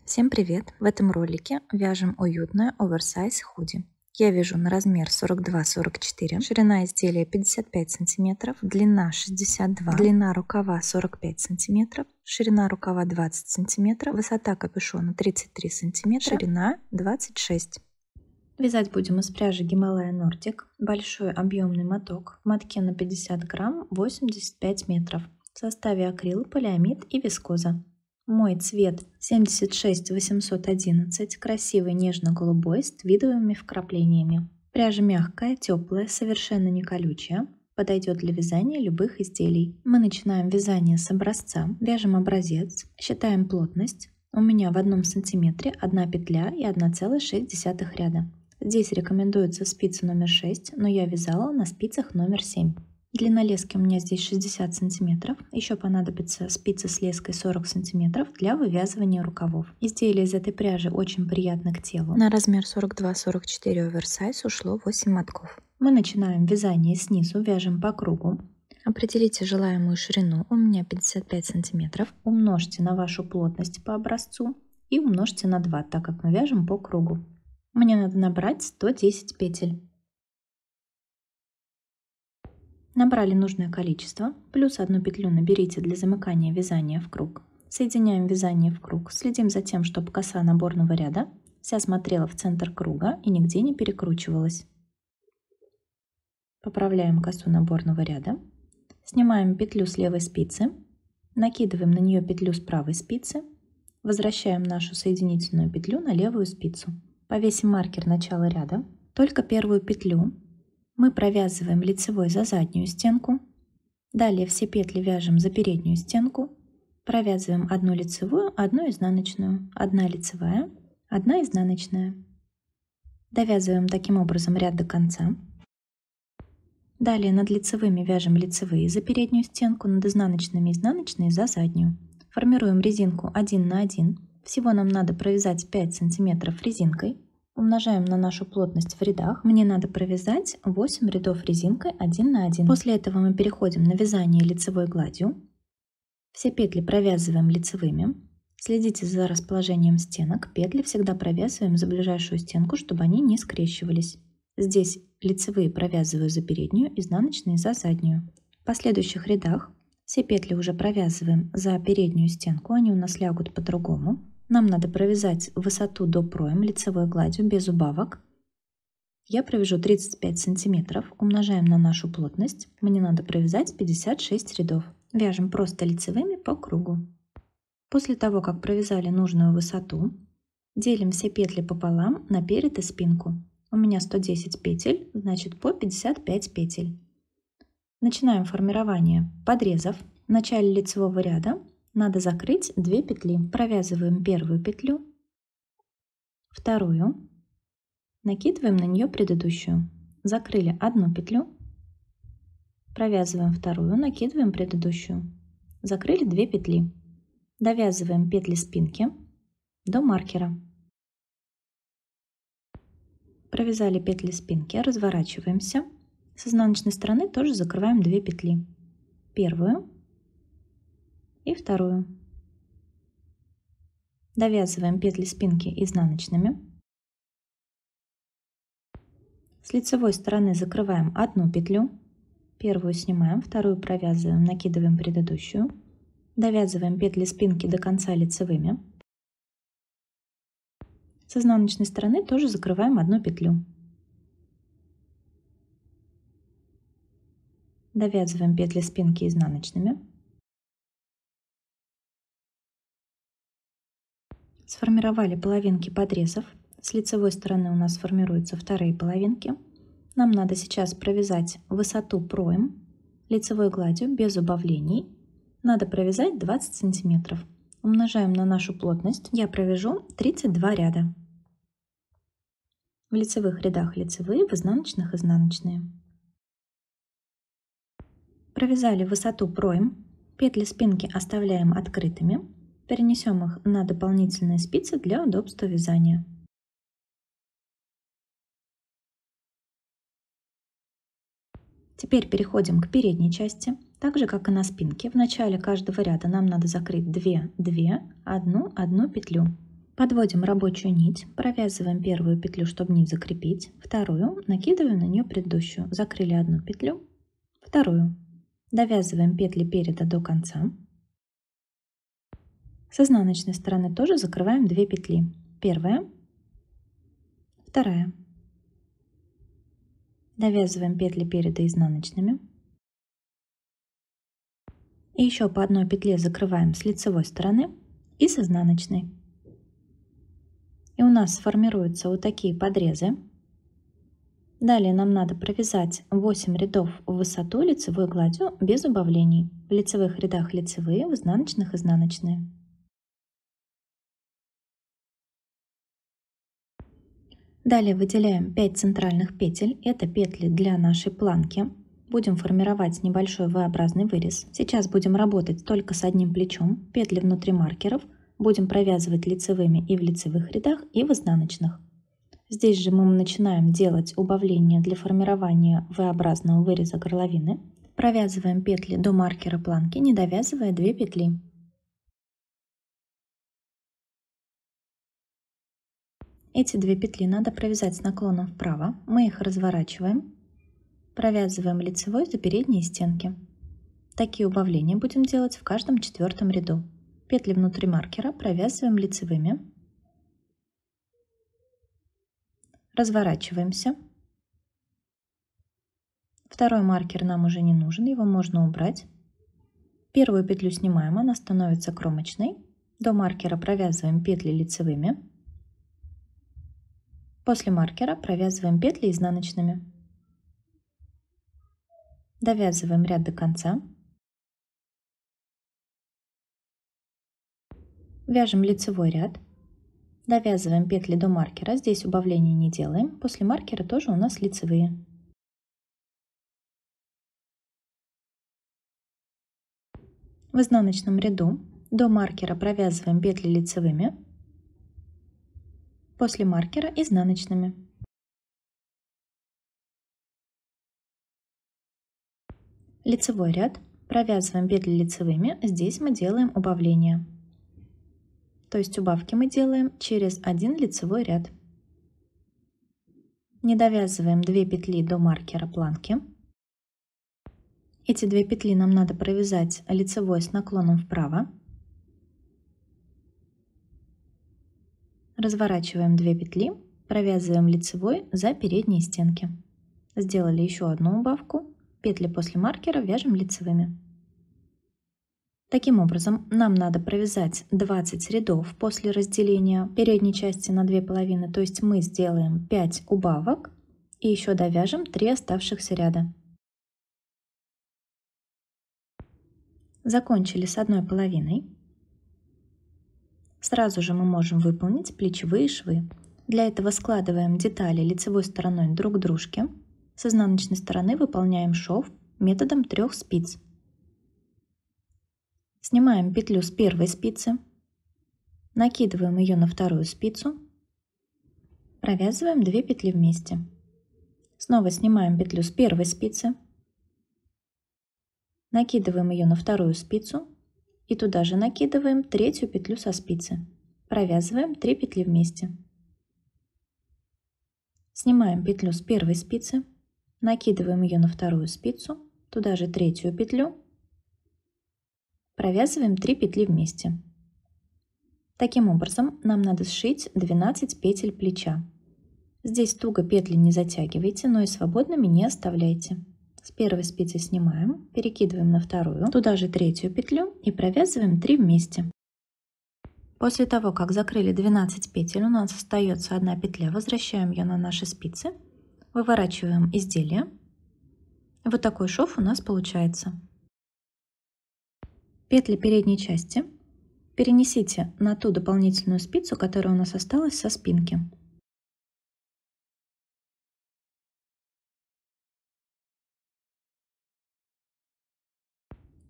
Всем привет! В этом ролике вяжем уютное оверсайз худи. Я вяжу на размер 42-44, ширина изделия 55 см, длина 62, длина рукава 45 см, ширина рукава 20 см, высота капюшона 33 см, ширина 26 см. Вязать будем из пряжи Гималая Нордик, большой объемный моток, в мотке на 50 грамм 85 метров, в составе акрил, полиамид и вискоза. Мой цвет 76811, красивый нежно-голубой с твидовыми вкраплениями. Пряжа мягкая, теплая, совершенно не колючая. Подойдет для вязания любых изделий. Мы начинаем вязание с образца. Вяжем образец, считаем плотность. У меня в 1 сантиметре 1 петля и 1,6 ряда. Здесь рекомендуется спица номер 6, но я вязала на спицах номер 7. Длина лески у меня здесь 60 сантиметров. Еще понадобится спица с леской 40 сантиметров для вывязывания рукавов. Изделие из этой пряжи очень приятно к телу. На размер 42-44 оверсайз ушло 8 мотков. Мы начинаем вязание снизу, вяжем по кругу. Определите желаемую ширину, у меня 55 сантиметров. Умножьте на вашу плотность по образцу и умножьте на 2, так как мы вяжем по кругу. Мне надо набрать 110 петель. Набрали нужное количество, плюс 1 петлю наберите для замыкания вязания в круг. Соединяем вязание в круг, следим за тем, чтобы коса наборного ряда вся смотрела в центр круга и нигде не перекручивалась. Поправляем косу наборного ряда, снимаем петлю с левой спицы, накидываем на нее петлю с правой спицы, возвращаем нашу соединительную петлю на левую спицу. Повесим маркер начала ряда, только первую петлю мы провязываем лицевой за заднюю стенку, далее все петли вяжем за переднюю стенку, провязываем 1 лицевую, 1 изнаночную, 1 лицевая, 1 изнаночная. Довязываем таким образом ряд до конца. Далее над лицевыми вяжем лицевые за переднюю стенку, над изнаночными изнаночные за заднюю. Формируем резинку 1 на 1. Всего нам надо провязать 5 сантиметров резинкой. Умножаем на нашу плотность в рядах. Мне надо провязать 8 рядов резинкой 1 на 1. После этого мы переходим на вязание лицевой гладью. Все петли провязываем лицевыми. Следите за расположением стенок. Петли всегда провязываем за ближайшую стенку, чтобы они не скрещивались. Здесь лицевые провязываю за переднюю, изнаночные за заднюю. В последующих рядах все петли уже провязываем за переднюю стенку, они у нас лягут по-другому. Нам надо провязать высоту до проем лицевой гладью без убавок. Я провяжу 35 сантиметров, умножаем на нашу плотность. Мне надо провязать 56 рядов. Вяжем просто лицевыми по кругу. После того, как провязали нужную высоту, делим все петли пополам на перед и спинку. У меня 110 петель, значит по 55 петель. Начинаем формирование подрезов. В начале лицевого ряда надо закрыть 2 петли. Провязываем первую петлю, вторую, накидываем на нее предыдущую. Закрыли 1 петлю, провязываем вторую, накидываем предыдущую. Закрыли 2 петли. Довязываем петли спинки до маркера. Провязали петли спинки, разворачиваемся. С изнаночной стороны тоже закрываем 2 петли. Первую и вторую. Довязываем петли спинки изнаночными. С лицевой стороны закрываем 1 петлю. Первую снимаем, вторую провязываем, накидываем предыдущую. Довязываем петли спинки до конца лицевыми. С изнаночной стороны тоже закрываем 1 петлю. Довязываем петли спинки изнаночными. Сформировали половинки подрезов. С лицевой стороны у нас формируются вторые половинки. Нам надо сейчас провязать высоту проем лицевой гладью без убавлений. Надо провязать 20 сантиметров. Умножаем на нашу плотность. Я провяжу 32 ряда. В лицевых рядах лицевые, в изнаночных изнаночные. Провязали высоту проем. Петли спинки оставляем открытыми. Перенесем их на дополнительные спицы для удобства вязания. Теперь переходим к передней части. Так же, как и на спинке, в начале каждого ряда нам надо закрыть 2, 2, 1, 1 петлю. Подводим рабочую нить, провязываем первую петлю, чтобы нить закрепить, вторую, накидываем на нее предыдущую, закрыли одну петлю, вторую, довязываем петли переда до конца. С изнаночной стороны тоже закрываем 2 петли, первая, вторая. Довязываем петли переда изнаночными. И еще по одной петле закрываем с лицевой стороны и с изнаночной. И у нас сформируются вот такие подрезы. Далее нам надо провязать 8 рядов в высоту лицевой гладью без убавлений. В лицевых рядах лицевые, в изнаночных изнаночные. Далее выделяем 5 центральных петель. Это петли для нашей планки. Будем формировать небольшой V-образный вырез. Сейчас будем работать только с одним плечом. Петли внутри маркеров будем провязывать лицевыми и в лицевых рядах, и в изнаночных. Здесь же мы начинаем делать убавление для формирования V-образного выреза горловины. Провязываем петли до маркера планки, не довязывая 2 петли. Эти 2 петли надо провязать с наклоном вправо. Мы их разворачиваем. Провязываем лицевой за передние стенки. Такие убавления будем делать в каждом 4-м ряду. Петли внутри маркера провязываем лицевыми. Разворачиваемся. Второй маркер нам уже не нужен, его можно убрать. Первую петлю снимаем, она становится кромочной. До маркера провязываем петли лицевыми. После маркера провязываем петли изнаночными. Довязываем ряд до конца. Вяжем лицевой ряд. Довязываем петли до маркера. Здесь убавлений не делаем. После маркера тоже у нас лицевые. В изнаночном ряду до маркера провязываем петли лицевыми. После маркера изнаночными. Лицевой ряд. Провязываем петли лицевыми. Здесь мы делаем убавление. То есть убавки мы делаем через один лицевой ряд. Не довязываем 2 петли до маркера планки. Эти 2 петли нам надо провязать лицевой с наклоном вправо. Разворачиваем 2 петли, провязываем лицевой за передние стенки. Сделали еще одну убавку. Петли после маркера вяжем лицевыми. Таким образом, нам надо провязать 20 рядов после разделения передней части на 2 половины, то есть мы сделаем 5 убавок и еще довяжем 3 оставшихся ряда. Закончили с 1 половиной. Сразу же мы можем выполнить плечевые швы. Для этого складываем детали лицевой стороной друг к дружке. С изнаночной стороны выполняем шов методом 3 спиц. Снимаем петлю с первой спицы, накидываем ее на вторую спицу, провязываем 2 петли вместе. Снова снимаем петлю с первой спицы, накидываем ее на вторую спицу и туда же накидываем 3-ю петлю со спицы. Провязываем 3 петли вместе. Снимаем петлю с первой спицы, накидываем ее на вторую спицу, туда же 3-ю петлю, провязываем 3 петли вместе. Таким образом, нам надо сшить 12 петель плеча. Здесь туго петли не затягивайте, но и свободными не оставляйте. С первой спицы снимаем, перекидываем на вторую, туда же 3-ю петлю и провязываем 3 вместе. После того, как закрыли 12 петель, у нас остается 1 петля, возвращаем ее на наши спицы, выворачиваем изделие. Вот такой шов у нас получается. Петли передней части перенесите на ту дополнительную спицу, которая у нас осталась со спинки.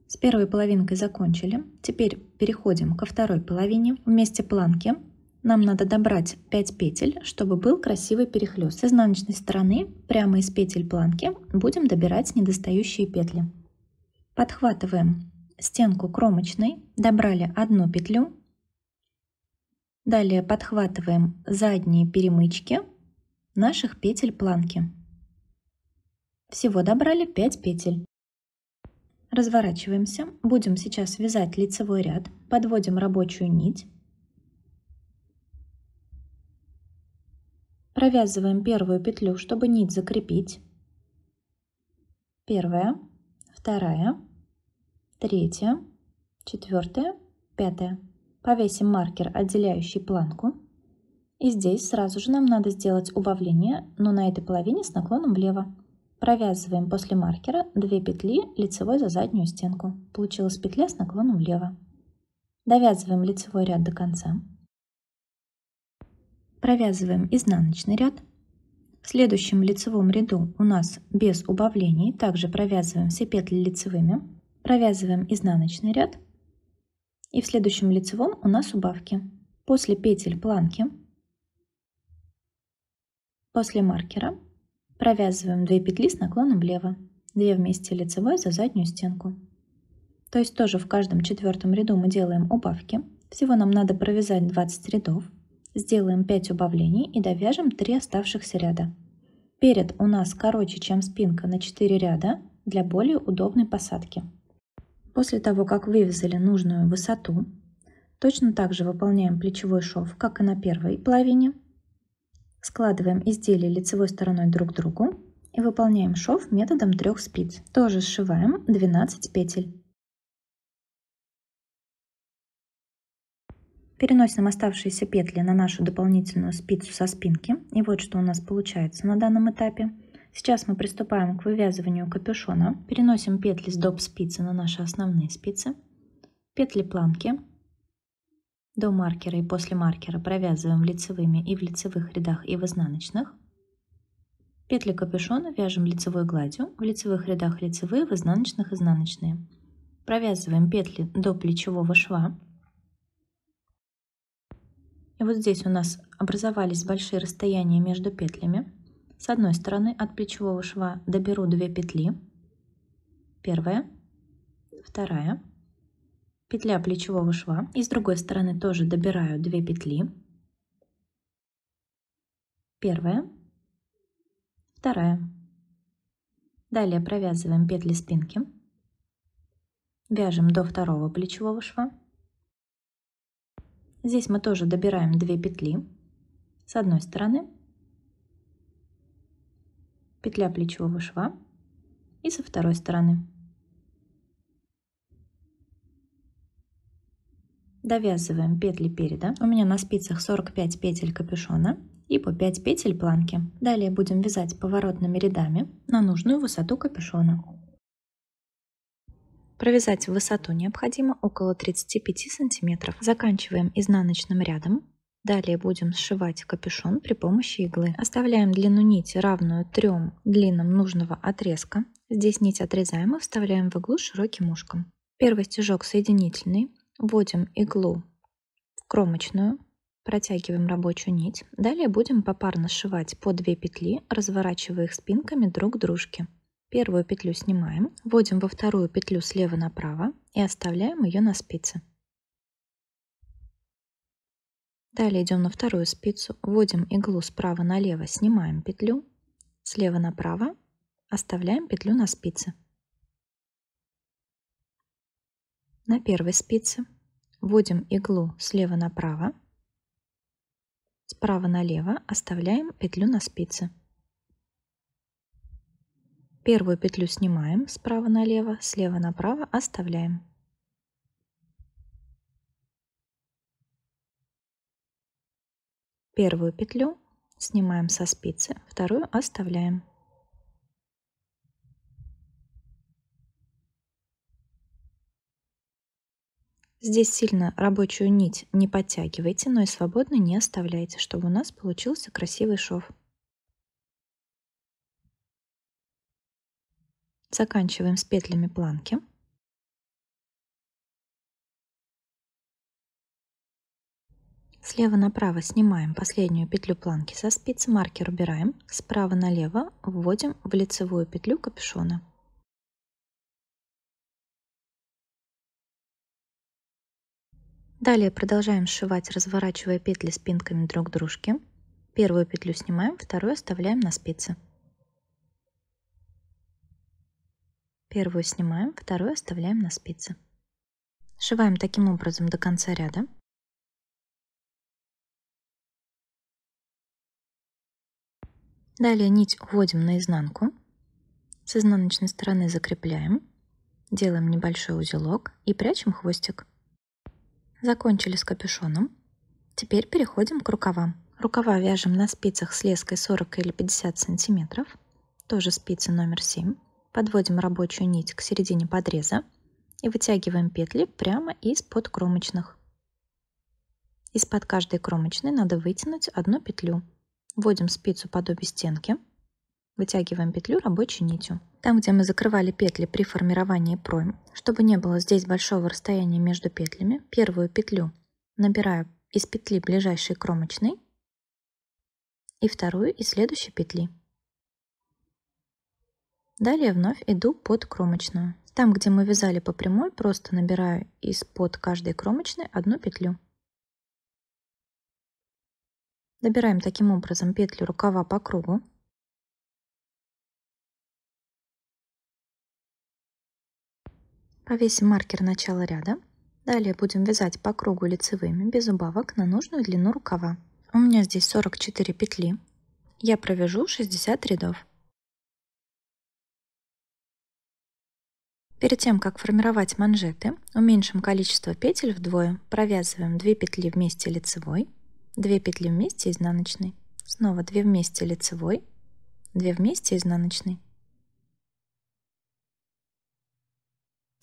С первой половинкой закончили. Теперь переходим ко второй половине. Вместе планки нам надо добрать 5 петель, чтобы был красивый перехлёст. С изнаночной стороны прямо из петель планки будем добирать недостающие петли. Подхватываем стенку кромочной, добрали 1 петлю, Далее подхватываем задние перемычки наших петель планки. Всего добрали 5 петель. Разворачиваемся. Будем сейчас вязать лицевой ряд. Подводим рабочую нить. Провязываем первую петлю, чтобы нить закрепить. Первая, вторая, третья, четвертая, пятая. Повесим маркер, отделяющий планку. И здесь сразу же нам надо сделать убавление, но на этой половине с наклоном влево. Провязываем после маркера 2 петли лицевой за заднюю стенку. Получилась петля с наклоном влево. Довязываем лицевой ряд до конца. Провязываем изнаночный ряд. В следующем лицевом ряду у нас без убавлений. Также провязываем все петли лицевыми. Провязываем изнаночный ряд. И в следующем лицевом у нас убавки. После петель планки, после маркера, провязываем 2 петли с наклоном влево. 2 вместе лицевой за заднюю стенку. То есть тоже в каждом четвертом ряду мы делаем убавки. Всего нам надо провязать 20 рядов. Сделаем 5 убавлений и довяжем 3 оставшихся ряда. Перед у нас короче, чем спинка, на 4 ряда для более удобной посадки. После того, как вывязали нужную высоту, точно так же выполняем плечевой шов, как и на первой половине. Складываем изделия лицевой стороной друг к другу и выполняем шов методом 3 спиц. Тоже сшиваем 12 петель. Переносим оставшиеся петли на нашу дополнительную спицу со спинки. И вот что у нас получается на данном этапе. Сейчас мы приступаем к вывязыванию капюшона. Переносим петли с доп. Спицы на наши основные спицы. Петли планки. До маркера и после маркера провязываем лицевыми и в лицевых рядах, и в изнаночных. Петли капюшона вяжем лицевой гладью. В лицевых рядах лицевые, в изнаночных изнаночные. Провязываем петли до плечевого шва. И вот здесь у нас образовались большие расстояния между петлями. С одной стороны от плечевого шва доберу 2 петли. Первая, вторая, петля плечевого шва. И с другой стороны тоже добираю 2 петли. Первая, вторая. Далее провязываем петли спинки. Вяжем до второго плечевого шва. Здесь мы тоже добираем 2 петли с одной стороны, петля плечевого шва, и со второй стороны. Довязываем петли переда. У меня на спицах 45 петель капюшона и по 5 петель планки. Далее будем вязать поворотными рядами на нужную высоту капюшона. Провязать в высоту необходимо около 35 сантиметров. Заканчиваем изнаночным рядом. Далее будем сшивать капюшон при помощи иглы. Оставляем длину нити равную 3 длинам нужного отрезка. Здесь нить отрезаем и вставляем в иглу широким ушком. Первый стежок соединительный. Вводим иглу в кромочную. Протягиваем рабочую нить. Далее будем попарно сшивать по 2 петли, разворачивая их спинками друг к дружке. Первую петлю снимаем, вводим во вторую петлю слева направо и оставляем ее на спице. Далее идем на вторую спицу, вводим иглу справа налево, снимаем петлю, слева направо, оставляем петлю на спице. На первой спице вводим иглу слева направо, справа налево, оставляем петлю на спице. Первую петлю снимаем справа налево, слева направо, оставляем. Первую петлю снимаем со спицы, вторую оставляем. Здесь сильно рабочую нить не подтягивайте, но и свободно не оставляйте, чтобы у нас получился красивый шов. Заканчиваем с петлями планки. Слева направо снимаем последнюю петлю планки со спицы, маркер убираем, справа налево вводим в лицевую петлю капюшона. Далее продолжаем сшивать, разворачивая петли спинками друг к дружке. Первую петлю снимаем, вторую оставляем на спице. Первую снимаем, вторую оставляем на спице. Сшиваем таким образом до конца ряда. Далее нить уводим наизнанку. С изнаночной стороны закрепляем. Делаем небольшой узелок и прячем хвостик. Закончили с капюшоном. Теперь переходим к рукавам. Рукава вяжем на спицах с леской 40 или 50 сантиметров. Тоже спицы номер 7. Подводим рабочую нить к середине подреза и вытягиваем петли прямо из-под кромочных. Из-под каждой кромочной надо вытянуть одну петлю. Вводим спицу под обе стенки, вытягиваем петлю рабочей нитью. Там, где мы закрывали петли при формировании пройм, чтобы не было здесь большого расстояния между петлями, первую петлю набираю из петли ближайшей кромочной и вторую из следующей петли. Далее вновь иду под кромочную. Там, где мы вязали по прямой, просто набираю из-под каждой кромочной одну петлю. Набираем таким образом петли рукава по кругу. Повесим маркер начала ряда. Далее будем вязать по кругу лицевыми без убавок на нужную длину рукава. У меня здесь 44 петли. Я провяжу 60 рядов. Перед тем, как формировать манжеты, уменьшим количество петель вдвое. Провязываем 2 петли вместе лицевой, 2 петли вместе изнаночной, снова 2 вместе лицевой, 2 вместе изнаночной.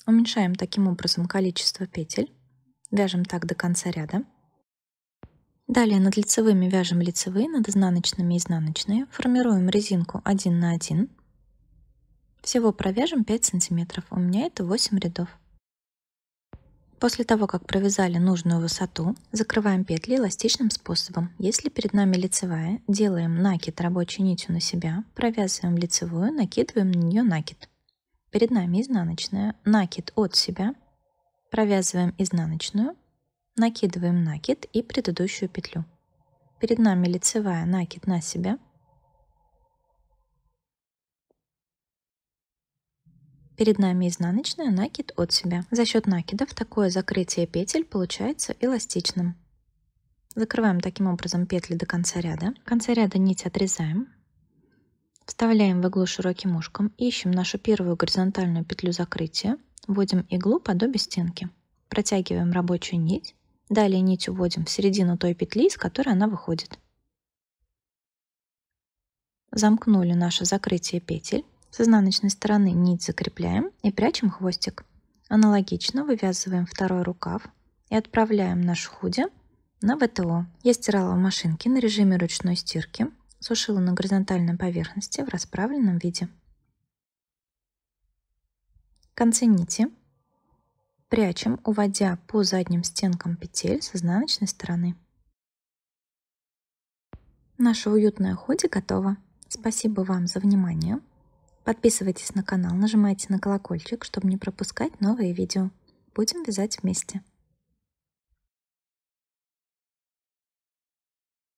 Уменьшаем таким образом количество петель. Вяжем так до конца ряда. Далее над лицевыми вяжем лицевые, над изнаночными изнаночные. Формируем резинку 1 на 1. Всего провяжем 5 сантиметров. У меня это 8 рядов. После того, как провязали нужную высоту, закрываем петли эластичным способом. Если перед нами лицевая, делаем накид рабочей нитью на себя, провязываем лицевую, накидываем на нее накид. Перед нами изнаночная, накид от себя, провязываем изнаночную, накидываем накид и предыдущую петлю. Перед нами лицевая, накид на себя, перед нами изнаночная, накид от себя. За счет накидов такое закрытие петель получается эластичным. Закрываем таким образом петли до конца ряда. В конце ряда нить отрезаем. Вставляем в иглу широким ушком, ищем нашу первую горизонтальную петлю закрытия, вводим иглу под обе стенки, протягиваем рабочую нить, далее нить уводим в середину той петли, из которой она выходит. Замкнули наше закрытие петель. С изнаночной стороны нить закрепляем и прячем хвостик. Аналогично вывязываем второй рукав и отправляем наш худи на ВТО. Я стирала в машинке на режиме ручной стирки, сушила на горизонтальной поверхности в расправленном виде. Концы нити прячем, уводя по задним стенкам петель с изнаночной стороны. Наше уютное худи готово. Спасибо вам за внимание. Подписывайтесь на канал, нажимайте на колокольчик, чтобы не пропускать новые видео. Будем вязать вместе.